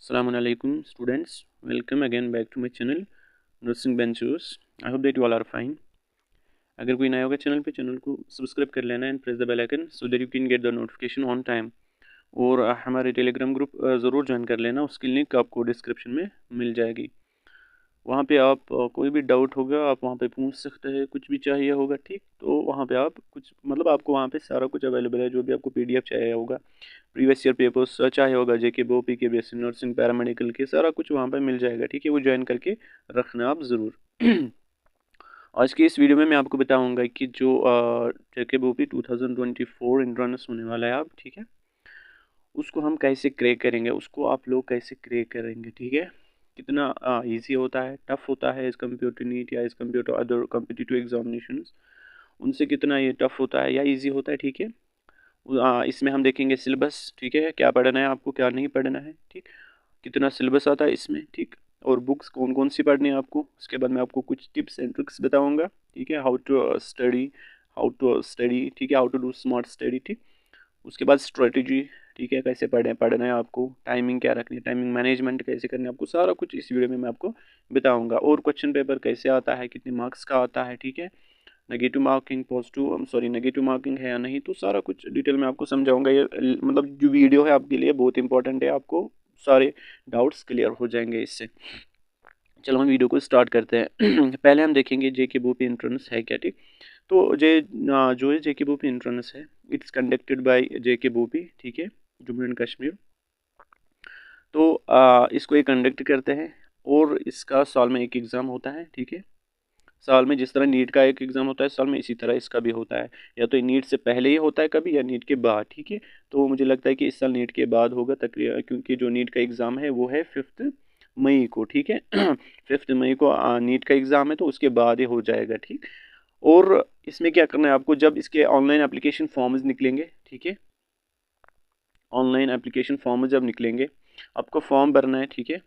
Assalamualaikum students, welcome again back to my channel Nursing Ventures. I hope that you all are fine. अगर कोई नया होगा channel को subscribe कर लेना and press the bell icon so that you can get the notification on time. और हमारे Telegram group ज़रूर ज्वाइन कर लेना, उसकी लिंक आपको डिस्क्रिप्शन में मिल जाएगी। वहाँ पे आप कोई भी डाउट होगा आप वहाँ पे पूछ सकते हैं, कुछ भी चाहिए होगा ठीक, तो वहाँ पे आप कुछ मतलब आपको वहाँ पे सारा कुछ अवेलेबल है। जो भी आपको PDF चाहिए होगा, प्रीवियस ईयर पेपर्स चाहिए होगा, JK BOP के BSc नर्सिंग पैरामेडिकल के, सारा कुछ वहाँ पे मिल जाएगा ठीक है। वो ज्वाइन करके रखना आप ज़रूर। आज की इस वीडियो में मैं आपको बताऊंगा कि जो JK BOP 2024 एंट्रेंस होने वाला है आप ठीक है, उसको हम कैसे क्रैक करेंगे, उसको आप लोग कैसे क्रैक करेंगे ठीक है। कितना इजी होता है, टफ होता है एज कम्पेयर टू नीट या as compare to other competitive examinations, उनसे कितना ये टफ होता है या इजी होता है ठीक है। इसमें हम देखेंगे सिलेबस ठीक है, क्या पढ़ना है आपको क्या नहीं पढ़ना है ठीक, कितना सिलेबस आता है इसमें ठीक, और बुक्स कौन कौन सी पढ़नी है आपको। उसके बाद मैं आपको कुछ टिप्स एंड ट्रिक्स बताऊंगा ठीक है, हाउ टू स्टडी ठीक है, how to do smart study ठीक। उसके बाद स्ट्रेटजी ठीक है, कैसे पढ़ना है आपको, टाइमिंग क्या रखनी है, टाइमिंग मैनेजमेंट कैसे करनी है आपको, सारा कुछ इस वीडियो में मैं आपको बताऊंगा। और क्वेश्चन पेपर कैसे आता है, कितने मार्क्स का आता है ठीक है, नेगेटिव मार्किंग नेगेटिव मार्किंग है या नहीं, तो सारा कुछ डिटेल में आपको समझाऊंगा। ये मतलब जो वीडियो है आपके लिए बहुत इंपॉर्टेंट है, आपको सारे डाउट्स क्लियर हो जाएंगे इससे। चलो हम वीडियो को स्टार्ट करते हैं। पहले हम देखेंगे JK BOP एंट्रेंस है क्या ठीक। तो जो है JK BOP एंट्रेंस है, it's conducted by JK BOP ठीक है, जम्मू एंड कश्मीर। तो इसको ये कंडक्ट करते हैं और इसका साल में एक एग्ज़ाम होता है ठीक है। साल में जिस तरह नीट का एक एग्ज़ाम होता है साल में, इसी तरह इसका भी होता है। या तो नीट से पहले ही होता है कभी, या नीट के बाद ठीक है। तो मुझे लगता है कि इस साल नीट के बाद होगा तकरीबन, क्योंकि जो नीट का एग्ज़ाम है वो है 5 मई को ठीक है। 5 मई को नीट का एग्ज़ाम है, तो उसके बाद ही हो जाएगा ठीक। और इसमें क्या करना है आपको, जब इसके ऑनलाइन एप्लीकेशन फॉर्म्स निकलेंगे ठीक है, ऑनलाइन एप्लीकेशन फॉर्म जब निकलेंगे आपको फॉर्म भरना है ठीक है।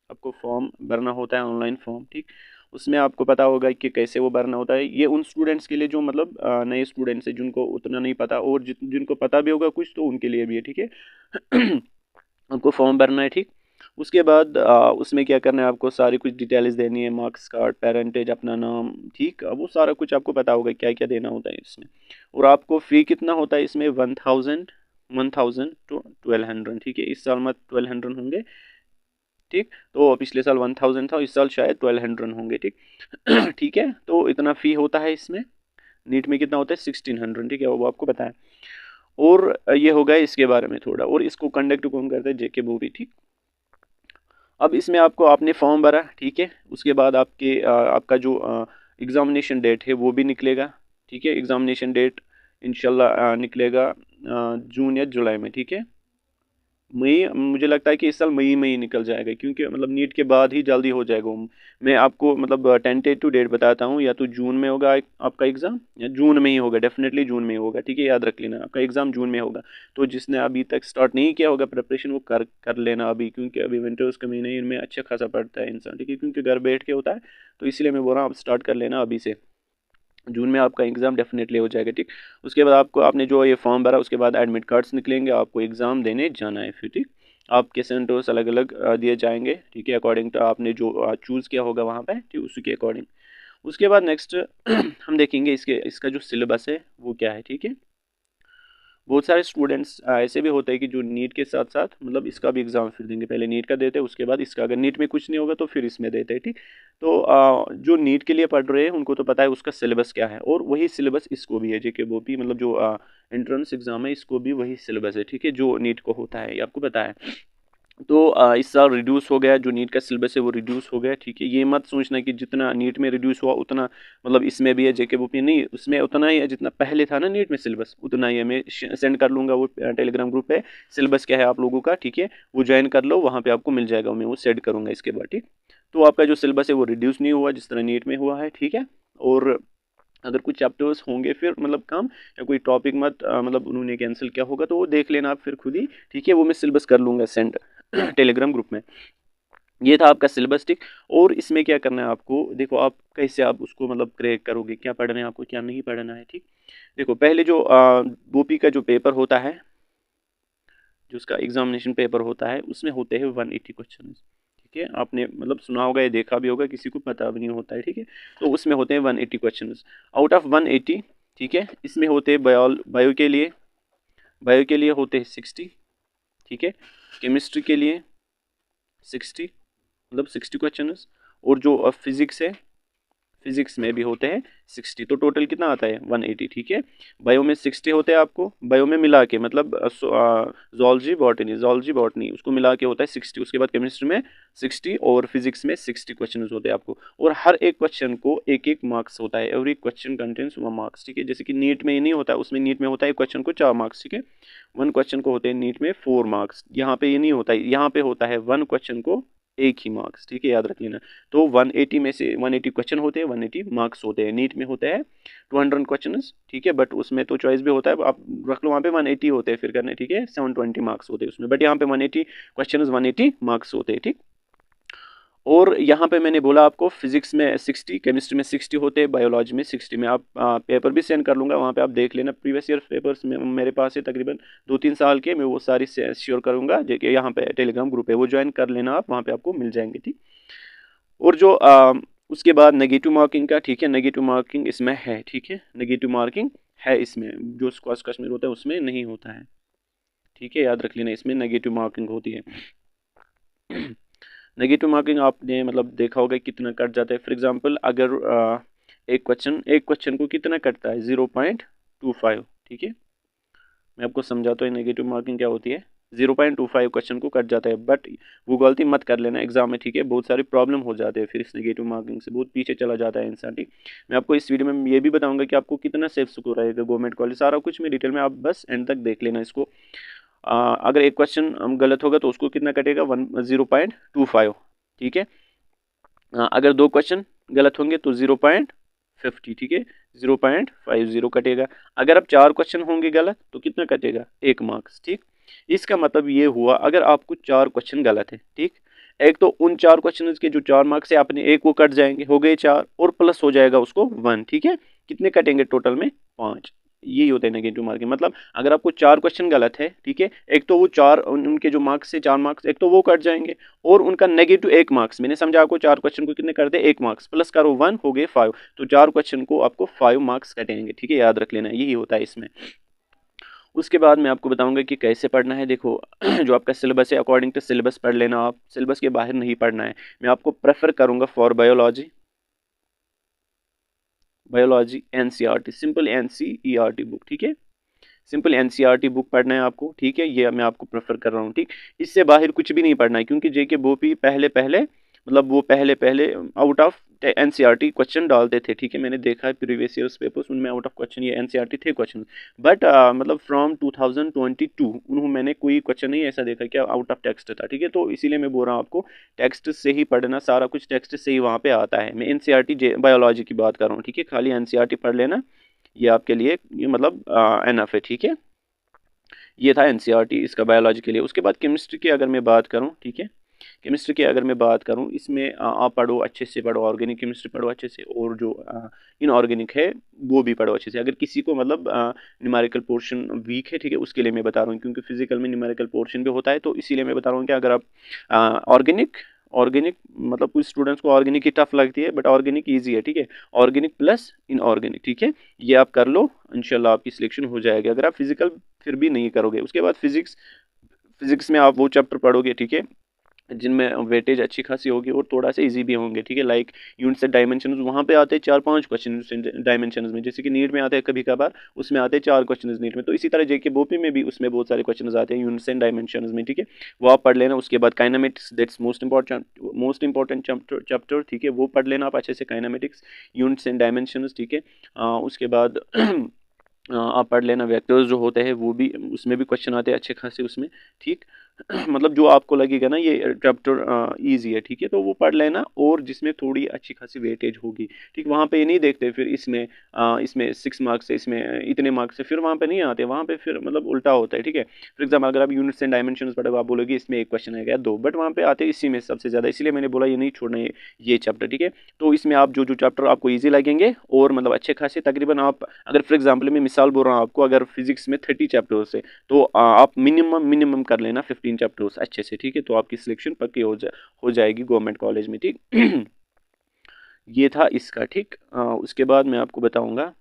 आपको फॉर्म भरना होता है ऑनलाइन फॉर्म ठीक। उसमें आपको पता होगा कि कैसे वो भरना होता है। ये उन स्टूडेंट्स के लिए जो मतलब नए स्टूडेंट्स हैं, जिनको उतना नहीं पता, और जिनको पता भी होगा कुछ, तो उनके लिए भी है ठीक है। आपको फॉर्म भरना है ठीक। उसके बाद उसमें क्या करना है, आपको सारी कुछ डिटेल्स देनी है, मार्क्स कार्ड, पेरेंटेज, अपना नाम ठीक, वो सारा कुछ आपको पता होगा क्या क्या देना होता है इसमें। और आपको फ़ी कितना होता है इसमें, 1000 टू 1200 ठीक है। इस साल में 1200 होंगे ठीक, तो पिछले साल 1000 था, इस साल शायद 1200 होंगे ठीक। ठीक है, तो इतना फ़ी होता है इसमें। नीट में कितना होता है 1600 ठीक है, वो आपको पता है। और ये होगा इसके बारे में थोड़ा, और इसको कंडक्ट कौन करता है, JK BOP ठीक। अब इसमें आपको आपने फॉर्म भरा ठीक है, उसके बाद आपका जो एग्ज़ामिनेशन डेट है वो भी निकलेगा ठीक है। एग्ज़ामिनेशन डेट इंशाल्लाह निकलेगा जून या जुलाई में ठीक है। मई, मुझे लगता है कि इस साल मई में ही निकल जाएगा, क्योंकि मतलब नीट के बाद ही जल्दी हो जाएगा। मैं आपको मतलब टेंटेटिव डेट बताता हूँ, या तो जून में होगा आपका एग्ज़ाम, या जून में ही होगा, डेफिनेटली जून में ही होगा ठीक है, याद रख लेना आपका एग्ज़ाम जून में होगा। तो जिसने अभी तक स्टार्ट नहीं किया होगा प्रिपरेशन, वो कर लेना अभी, क्योंकि अभी विंटर्स के महीने इनमें अच्छा खासा पड़ता है इंसान ठीक है, क्योंकि घर बैठ के होता है। तो इसलिए मैं बोल रहा हूँ आप स्टार्ट कर लेना अभी से, जून में आपका एग्ज़ाम डेफिनेटली हो जाएगा ठीक। उसके बाद आपने जो ये फॉर्म भरा, उसके बाद एडमिट कार्ड्स निकलेंगे, आपको एग्ज़ाम देने जाना है फिर ठीक। आपके सेंटर्स अलग अलग दिए जाएंगे ठीक है, अकॉर्डिंग टू आपने जो चूज़ किया होगा वहाँ पे ठीक, उसी के अकॉर्डिंग। उसके बाद नेक्स्ट हम देखेंगे इसका जो सिलेबस है वो क्या है ठीक है। बहुत सारे स्टूडेंट्स ऐसे भी होते हैं कि जो नीट के साथ साथ मतलब इसका भी एग्ज़ाम फिर देंगे, पहले नीट का देते हैं उसके बाद इसका, अगर नीट में कुछ नहीं होगा तो फिर इसमें देते हैं ठीक। तो जो नीट के लिए पढ़ रहे हैं उनको तो पता है उसका सिलेबस क्या है, और वही सिलेबस इसको भी है। JK BOP मतलब जो एंट्रेंस एग्ज़ाम है, इसको भी वही सिलेबस है ठीक है, जो नीट को होता है, ये आपको पता है। तो इस साल रिड्यूस हो गया, जो नीट का सिलेबस है वो रिड्यूस हो गया ठीक है। ये मत सोचना कि जितना नीट में रिड्यूस हुआ उतना मतलब इसमें भी है JK BOP, नहीं, उसमें उतना ही है जितना पहले था ना नीट में सिलेबस, उतना ही है। मैं सेंड कर लूँगा वो टेलीग्राम ग्रुप पे, सिलेबस क्या है आप लोगों का ठीक है, वो ज्वाइन कर लो, वहाँ पर आपको मिल जाएगा, मैं वो सेंड करूँगा इसके बाद ठीक। तो आपका जो सिलेबस है वो रिड्यूस नहीं हुआ जिस तरह नीट में हुआ है ठीक है। और अगर कुछ चैप्टर्स होंगे फिर मतलब कम, या कोई टॉपिक मत मतलब उन्होंने कैंसिल किया होगा, तो वो देख लेना आप फिर खुद ही ठीक है, वो मैं सिलेबस कर लूँगा सेंड टेलीग्राम ग्रुप में। ये था आपका सिलेबस ठीक। और इसमें क्या करना है आपको, देखो आप कैसे आप उसको मतलब क्रैक करोगे, क्या पढ़ना है आपको क्या नहीं पढ़ना है ठीक। देखो पहले जो BOP का जो पेपर होता है जो उसका एग्जामिनेशन पेपर होता है उसमें होते हैं 180 क्वेश्चन। ठीक है, आपने मतलब सुना होगा या देखा भी होगा, किसी को पता भी नहीं होता है। ठीक है, तो उसमें होते हैं 180 क्वेश्चन आउट ऑफ 180। ठीक है, इसमें होते हैं बायो के लिए होते हैं 60। ठीक है, केमिस्ट्री के लिए 60, मतलब 60 क्वेश्चन। और जो फिजिक्स है, फिजिक्स में भी होते हैं 60, तो टोटल कितना आता है 180। ठीक है, बायो में 60 होते हैं आपको, बायो में मिला के मतलब जोलॉजी बॉटनी उसको मिला के होता है 60। उसके बाद केमिस्ट्री में 60 और फिजिक्स में 60 क्वेश्चन होते हैं आपको। और हर एक क्वेश्चन को एक एक मार्क्स होता है, एवरी क्वेश्चन कंटेन्स 1 मार्क्स। ठीक है, जैसे कि नीट में ये नहीं होता है, उसमें नीट में होता है क्वेश्चन को 4 मार्क्स। ठीक है, 1 क्वेश्चन को होते हैं नीट में 4 मार्क्स, यहाँ पे ये नहीं होता है, यहाँ पे होता है 1 क्वेश्चन को एक ही मार्क्स। ठीक है, याद रख लेना। तो 180 में से 180 क्वेश्चन होते हैं, 180 मार्क्स होते हैं। नीट में होते हैं 200 क्वेश्चन। ठीक है, बट उसमें तो चॉइस भी होता है, आप रख लो वहाँ पे 180 होते हैं फिर करने। ठीक है, 720 मार्क्स होते हैं उसमें, बट यहाँ पे 180 क्वेश्चन 180 मार्क्स होते हैं। ठीक, और यहाँ पे मैंने बोला आपको फिजिक्स में 60, केमिस्ट्री में 60 होते हैं, बायोलॉजी में 60 में। आप पेपर भी सेंड कर लूँगा, वहाँ पे आप देख लेना। प्रीवियस ईयर पेपर्स में मेरे पास है तकरीबन 2-3 साल के, मैं वो सारी श्योर करूँगा। जो कि यहाँ पे टेलीग्राम ग्रुप है, वो ज्वाइन कर लेना आप, वहाँ पे आपको मिल जाएंगे। ठीक, और जो उसके बाद नेगेटिव मार्किंग का, ठीक है, नेगेटिव मार्किंग इसमें है। ठीक है, नेगेटिव मार्किंग है इसमें, जो स्क्वाश कश्मीर होता है उसमें नहीं होता है। ठीक है, याद रख लेना, इसमें नेगेटिव मार्किंग होती है। नेगेटिव मार्किंग आपने मतलब देखा होगा कितना कट जाता है। फॉर एग्जांपल अगर एक क्वेश्चन को कितना कटता है 0.25। ठीक है, मैं आपको समझाता हूँ नेगेटिव मार्किंग क्या होती है। 0.25 क्वेश्चन को कट जाता है, बट वो गलती मत कर लेना एग्जाम में। ठीक है, बहुत सारी प्रॉब्लम हो जाते हैं फिर इस नेगेटिव मार्किंग से, बहुत पीछे चला जाता है इंसान। ठीक, मैं आपको इस वीडियो में ये भी बताऊंगा कि आपको कितना सेफ स्कोर रहेगा गवर्नमेंट कॉलेज, सारा कुछ मैं डिटेल में, आप बस एंड तक देख लेना इसको। अगर एक क्वेश्चन गलत होगा तो उसको कितना कटेगा 0.25। ठीक है, अगर 2 क्वेश्चन गलत होंगे तो 0.50। ठीक है, 0.50 कटेगा। अगर अब 4 क्वेश्चन होंगे गलत तो कितना कटेगा 1 मार्क्स। ठीक, इसका मतलब ये हुआ अगर आपको 4 क्वेश्चन गलत है, ठीक, एक तो उन 4 क्वेश्चन के जो 4 मार्क्स है अपने एक वो कट जाएंगे, हो गए 4, और प्लस हो जाएगा उसको 1। ठीक है, कितने कटेंगे टोटल में 5। यही होता है नेगेटिव मार्किंग, मतलब अगर आपको 4 क्वेश्चन गलत है, ठीक है, एक तो वो 4 उनके जो मार्क्स है 4 मार्क्स एक तो वो कट जाएंगे, और उनका नेगेटिव 1 मार्क्स। मैंने समझा आपको 4 क्वेश्चन को कितने कर दे 1 मार्क्स, प्लस करो 1, हो गए 5, तो 4 क्वेश्चन को आपको 5 मार्क्स कटेंगे। ठीक है, याद रख लेना, यही होता है इसमें। उसके बाद मैं आपको बताऊंगा कि कैसे पढ़ना है। देखो जो आपका सिलेबस है अकॉर्डिंग टू सिलेबस पढ़ लेना, आप सिलेबस के बाहर नहीं पढ़ना है। मैं आपको प्रेफर करूंगा for biology NCERT, simple NCERT book. ठीक है, सिंपल एनसीईआरटी बुक पढ़ना है आपको। ठीक है, ये मैं आपको प्रेफर कर रहा हूँ। ठीक, इससे बाहर कुछ भी नहीं पढ़ना है, क्योंकि जेके बोपी पहले पहले मतलब वो पहले पहले आउट ऑफ एनसीईआरटी क्वेश्चन डालते थे। ठीक है, मैंने देखा है प्रीवियस ईयर्स पेपर्स, उनमें आउट ऑफ क्वेश्चन ये एनसीईआरटी थे क्वेश्चन, बट मतलब फ्रॉम 2022 उन्होंने मैंने कोई क्वेश्चन नहीं ऐसा देखा कि आउट ऑफ टेक्स्ट था। ठीक है, तो इसीलिए मैं बोल रहा हूँ आपको टेक्स्ट से ही पढ़ना, सारा कुछ टेक्स्ट से ही वहाँ पे आता है। मैं एनसीईआरटी बायोलॉजी की बात कर रहा हूँ। ठीक है, खाली एनसीईआरटी पढ़ लेना, ये आपके लिए ये मतलब एनफ है। ठीक है, ये था एनसीईआरटी इसका बायोलॉजी के लिए। उसके बाद केमिस्ट्री की अगर मैं बात करूं, ठीक है, केमिस्ट्री की अगर मैं बात करूं, इसमें आप पढ़ो अच्छे से, पढ़ो ऑर्गेनिक केमिस्ट्री पढ़ो अच्छे से, और जो इनऑर्गेनिक है वो भी पढ़ो अच्छे से। अगर किसी को मतलब न्यूमेरिकल पोर्शन वीक है, ठीक है, उसके लिए मैं बता रहा हूँ, क्योंकि फिजिकल में न्यूमेरिकल पोर्शन भी होता है, तो इसीलिए मैं बता रहा हूँ कि अगर आप ऑर्गेनिक मतलब कुछ स्टूडेंट्स को ऑर्गेनिक ही टफ लगती है, बट ऑर्गेनिक ईजी है। ठीक है, ऑर्गेनिक प्लस इनऑर्गेनिक, ठीक है, ये आप कर लो, इंशाल्लाह आपकी सिलेक्शन हो जाएगी। अगर आप फिजिकल फिर भी नहीं करोगे, उसके बाद फिजिक्स में आप वो चैप्टर पढ़ोगे, ठीक है, जिनमें वेटेज अच्छी खासी होगी और थोड़ा सा इजी भी होंगे। ठीक है, लाइक यूनिट्स एंड डायमेंशन, वहाँ पे आते हैं 4-5 क्वेश्चन डायमेंशन में, जैसे कि नीट में आते हैं कभी कभार, उसमें आते हैं 4 क्वेश्चन नीट में। तो इसी तरह जेके बोपी में भी उसमें बहुत सारे क्वेश्चन आते हैं यूनिट्स एंड डायमेंशन में। ठीक है, वो आप पढ़ लेना। उसके बाद kinematics, that's most important chapter. ठीक है, वो पढ़ लेना आप अच्छे से, काइनेमेटिक्स, यूनिट्स एंड डायमेंशन। ठीक है, उसके बाद आप पढ़ लेना वेक्टर्स जो होते हैं, वो भी उसमें भी क्वेश्चन आते हैं अच्छे खासे उसमें। ठीक, मतलब जो आपको लगेगा ना ये चैप्टर इजी है, ठीक है, तो वो पढ़ लेना, और जिसमें थोड़ी अच्छी खासी वेटेज होगी, ठीक, वहाँ पे ये नहीं देखते फिर इसमें 6 मार्क्स है, इसमें इतने मार्क्स है, फिर वहाँ पे नहीं आते, वहाँ पे फिर मतलब उल्टा होता है, ठीक है। फॉर एग्जाम्पल अगर आप यूनिट्स एंड डायमेंशंस पढ़ोगे, आप बोलोगे इसमें एक क्वेश्चन है क्या, दो, बट वहाँ पे आते इसी में सबसे ज़्यादा, इसलिए मैंने बोला ये नहीं छोड़ना ये चैप्टर, ठीक है। तो इसमें आप जो जो चैप्टर आपको ईजी लगेंगे और मतलब अच्छे खासे, तकरीबन आप अगर फॉर एग्जाम्पल मैं मिसाल बोल रहा हूँ आपको, अगर फिजिक्स में 30 चैप्टर्स है तो आप मिनिमम कर लेना 15 चैप्टर्स अच्छे से, ठीक है, तो आपकी सिलेक्शन पक्की हो जाएगी गवर्नमेंट कॉलेज में, ठीक। ये था इसका, ठीक। उसके बाद मैं आपको बताऊंगा,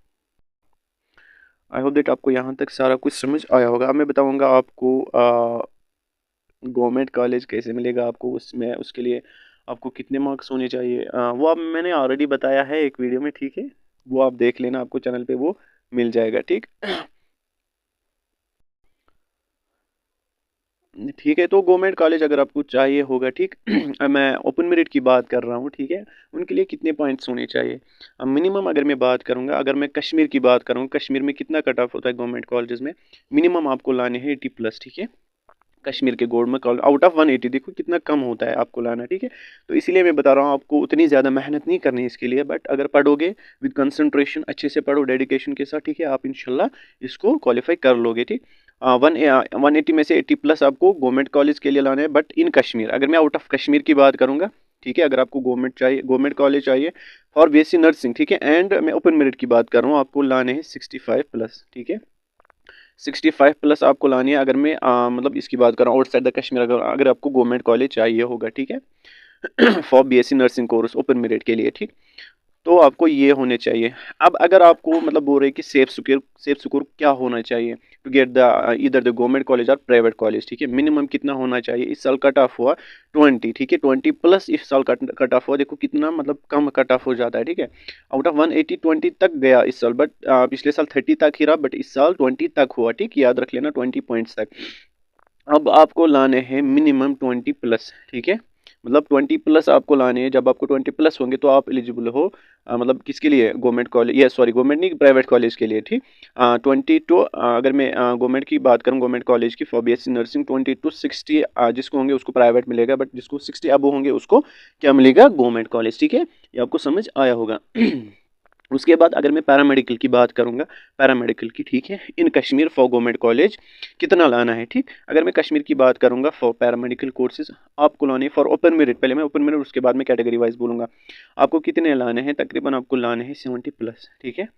आई होप दैट आपको यहाँ तक सारा कुछ समझ आया होगा। अब मैं बताऊंगा आपको गवर्नमेंट कॉलेज कैसे मिलेगा आपको, उसमें उसके लिए आपको कितने मार्क्स होने चाहिए, वो अब मैंने ऑलरेडी बताया है एक वीडियो में, ठीक है, वो आप देख लेना, आपको चैनल पे वो मिल जाएगा, ठीक। ठीक है, तो गवर्नमेंट कॉलेज अगर आपको चाहिए होगा, ठीक, मैं ओपन मेरिट की बात कर रहा हूँ, ठीक है, उनके लिए कितने पॉइंट्स होने चाहिए। मिनिमम अगर मैं बात करूँगा, अगर मैं कश्मीर की बात करूँ, कश्मीर में कितना कट ऑफ होता है गवर्नमेंट कॉलेजेस में, मिनिमम आपको लाने हैं 80+, ठीक है, कश्मीर के गवर्नमेंट कॉलेज आउट ऑफ 180, देखो कितना कम होता है आपको लाना, ठीक है। तो इसीलिए मैं बता रहा हूँ आपको उतनी ज़्यादा मेहनत नहीं करनी है इसके लिए, बट अगर पढ़ोगे विद कंसंट्रेशन, अच्छे से पढ़ो डेडिकेशन के साथ, ठीक है, आप इंशाल्लाह इसको क्वालिफाई कर लोगे, ठीक। 180 में से 80+ आपको गवर्नमेंट कॉलेज के लिए लाना है, बट इन कश्मीर, अगर मैं आउट ऑफ कश्मीर की बात करूँगा, ठीक है, अगर आपको गवर्नमेंट कॉलेज चाहिए फॉर बीएससी नर्सिंग, ठीक है, एंड मैं ओपन मेरिट की बात कर रहा हूँ, आपको लाने हैं 65+, ठीक है, 65+ आपको लानी है, अगर मैं मतलब इसकी बात कर रहा हूँ आउटसाइड द कश्मीर, अगर आपको गवर्नमेंट कॉलेज चाहिए होगा, ठीक है, for BSc nursing course open merit के लिए, ठीक, तो आपको ये होने चाहिए। अब अगर आपको मतलब बोल रहे हैं कि सेफ सिक्योर क्या होना चाहिए टू गेट द इधर द गवर्नमेंट कॉलेज और प्राइवेट कॉलेज, ठीक है, मिनिमम कितना होना चाहिए, इस साल कट ऑफ हुआ 20, ठीक है, 20+ इस साल कट ऑफ हुआ, देखो कितना मतलब कम कट ऑफ हो जाता है, ठीक है, आउट ऑफ 180 20 तक गया इस साल, बट पिछले साल 30 तक ही रहा, बट इस साल 20 तक हुआ, ठीक, याद रख लेना 20 पॉइंट्स तक। अब आपको लाने हैं मिनिमम 20+, ठीक है, मतलब 20+ आपको लाने हैं, जब आपको 20+ होंगे तो आप एलिजिबल हो, मतलब किसके लिए, गवर्नमेंट कॉलेज, ये सॉरी गवर्नमेंट नहीं, प्राइवेट कॉलेज के लिए, ठीक। 22 अगर मैं गवर्नमेंट की बात करूँ, गवर्नमेंट कॉलेज की फॉर बीएससी नर्सिंग 22 60 जिसको होंगे उसको प्राइवेट मिलेगा, बट जिसको 60 अब होंगे उसको क्या मिलेगा, गवर्नमेंट कॉलेज, ठीक है, ये आपको समझ आया होगा। उसके बाद अगर मैं पैरामेडिकल की बात करूंगा, पैरामेडिकल की, ठीक है, इन कश्मीर फॉर गवर्नमेंट कॉलेज कितना लाना है, ठीक, अगर मैं कश्मीर की बात करूंगा फॉर पैरामेडिकल कोर्सेज आपको लाने फॉर ओपन मेरिट, पहले मैं ओपन मेरिट उसके बाद मैं कैटेगरी वाइज बोलूंगा, आपको कितने लाने हैं, तकरीबन आपको लाने हैं 70+, ठीक है,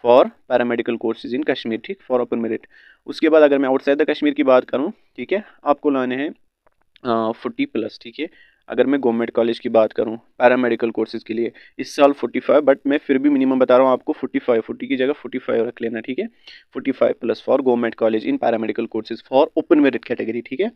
for paramedical courses in Kashmir, ठीक, फॉर ओपन मेरिट। उसके बाद अगर मैं आउटसाइड द कश्मीर की बात करूँ, ठीक है, आपको लाने हैं 40+, ठीक है, अगर मैं गवर्नमेंट कॉलेज की बात करूं पैरामेडिकल कोर्सेज के लिए इस साल 45, बट मैं फिर भी मिनिमम बता रहा हूं आपको 45, 40 की जगह 45 रख लेना, ठीक है, 45+ for government college in paramedical courses for open merit category, ठीक है।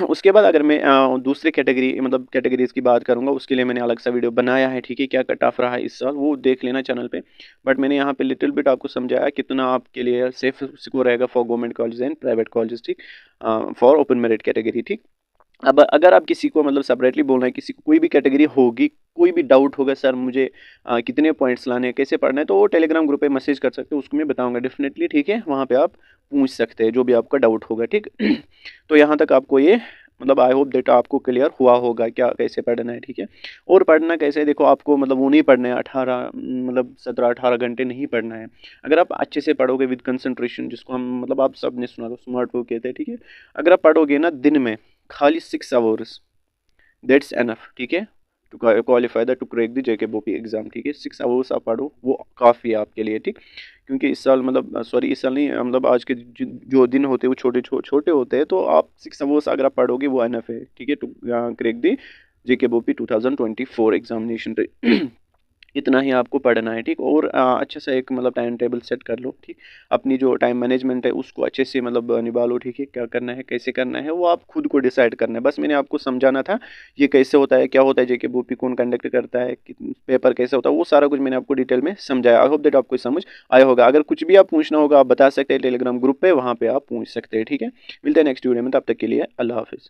उसके बाद अगर मैं दूसरे कैटेगरी मतलब कैटेगरीज की बात करूंगा, उसके लिए मैंने अलग सा वीडियो बनाया है, ठीक है, क्या कट ऑफ रहा है इस साल, वो देख लेना चैनल पे, बट मैंने यहाँ पे लिटिल बिट आपको समझाया कितना आपके लिए सेफ सिक्योर रहेगा for government college and private college, ठीक, फॉर ओपन मेरिट कैटेगरी, ठीक। अब अगर आप किसी को मतलब सेपरेटली बोलना है, किसी को कोई भी कैटेगरी होगी, कोई भी डाउट होगा सर मुझे कितने पॉइंट्स लाने हैं, कैसे पढ़ना है, तो वो टेलीग्राम ग्रुप पे मैसेज कर सकते हो, उसको मैं बताऊंगा डेफिनेटली, ठीक है, वहाँ पे आप पूछ सकते हैं जो भी आपका डाउट होगा, ठीक। तो यहाँ तक आपको ये मतलब आई होप दैट आपको क्लियर हुआ होगा क्या कैसे पढ़ना है, ठीक है। और पढ़ना कैसे है, देखो आपको मतलब वो नहीं पढ़ना है 18 मतलब 17-18 घंटे नहीं पढ़ना है, अगर आप अच्छे से पढ़ोगे विद कंसंट्रेशन, जिसको हम मतलब आप सब ने सुना, तो स्मार्ट वर्क कहते हैं, ठीक है, अगर आप पढ़ोगे ना दिन में खाली 6 आवर्स, दैट्स एनफ, ठीक है, to qualify the to crack the JKBOPEE exam, ठीक है, 6 आवर्स आप पढ़ो वो काफ़ी है आपके लिए, ठीक, क्योंकि इस साल मतलब सॉरी इस साल नहीं मतलब आज के जो दिन होते हैं वो छोटे होते हैं, तो आप 6 आवर्स अगर आप पढ़ोगे वो एनफ है, ठीक है, टू क्रैक द जेकेबोपी 2024 एग्जामिनेशन। इतना ही आपको पढ़ना है, ठीक, और अच्छे से एक मतलब टाइम टेबल सेट कर लो, ठीक, अपनी जो टाइम मैनेजमेंट है उसको अच्छे से मतलब निभा लो, ठीक है, क्या करना है कैसे करना है वो आप खुद को डिसाइड करना है, बस मैंने आपको समझाना था ये कैसे होता है, क्या होता है जेके बूपी, कौन कंडक्ट करता है, पेपर कैसे होता है, वो सारा कुछ मैंने आपको डिटेल में समझाया। आई होप दैट आपको समझ आया होगा, अगर कुछ भी आप पूछना होगा आप बता सकते हैं टेलीग्राम ग्रुप पे, वहाँ पे आप पूछ सकते हैं, ठीक है। मिलते हैं नेक्स्ट वीडियो में, तब तक के लिए अल्लाह हाफिज़।